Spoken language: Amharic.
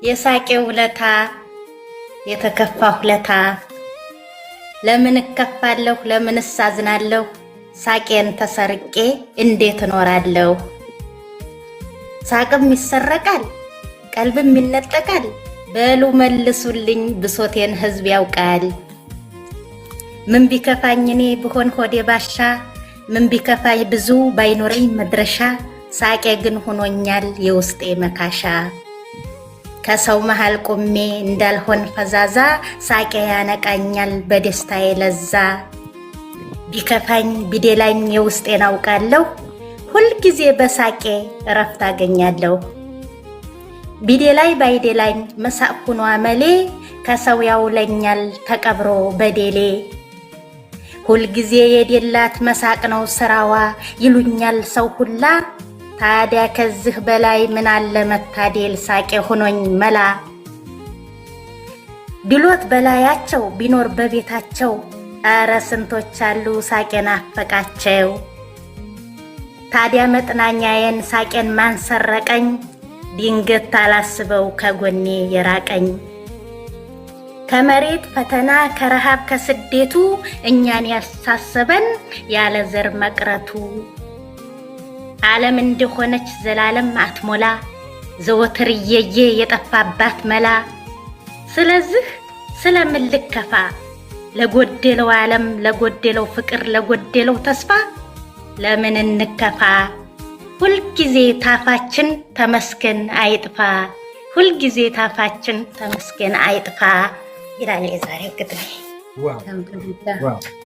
የሳቄ ውለታ የተከፋ ሁለታ ለምን እከፋለሁ ለምንስ አዝናለሁ ሳቄን ተሰርቄ እንዴት እኖራለሁ ሳቅም ይሰረቃል ቀልብም ይነጠቃል በሉ መልሱልኝ ብሶቴን ህዝብ ያውቃል ምን ቢከፋኝ እኔ ብሆን ሆዴ ባሻ ምን ቢከፋኝ ብዙ ባይኖረኝ መድረሻ ሳቄ ግን ሆኖኛል የውስጤ መካሻ ከሰው መሃል ቆሜ እንዳልሆን ፈዛዛ ሳቄ ያነቃኛል በደስታዬ ለዛ ቢከፋኝ ቢደላኝ የውስጤን አውቃለሁ ሁል ጊዜ በሳቄ እረፍት አገኛለሁ ቢደላይ ባይደላኝ መሳቅ ሆኖ አመሌ ከሰው ያውለኛል ተቀብሮ በደሌ ሁል ጊዜ የደላት መሳቅ ነው ስራዋ ይሉኛል ሰው ሁላ ታዲያ ከዚህ በላይ ምን አለ መታደል ሳቄ ሆኖኝ መላ ድሎት በላያቸው ቢኖር በቤታቸው አረ ስንቶች አሉ ሳቄን አፈቃቸው ታዲያ መጥናኛዬን ሳቄን ማንሰረቀኝ ድንገት ታላስበው ከጎኔ የራቀኝ ከመሬት ፈተና ከረሃብ ከስደቱ እኛን ያሳሰበን ያለ ዘር መቅረቱ ዓለም እንደሆነች ዘላለም አትሞላ ዘወትር እየየ የጠፋባት መላ ስለዚህ ስለምን ልከፋ ለጎደለው ዓለም ለጎደለው ፍቅር ለጎደለው ተስፋ ለምን እንከፋ ሁል ጊዜ ታፋችን ተመስገን አይጥፋ ሁል ጊዜ ታፋችን ተመስገን አይጥፋ ይላል የዛሬው ግጥሜ።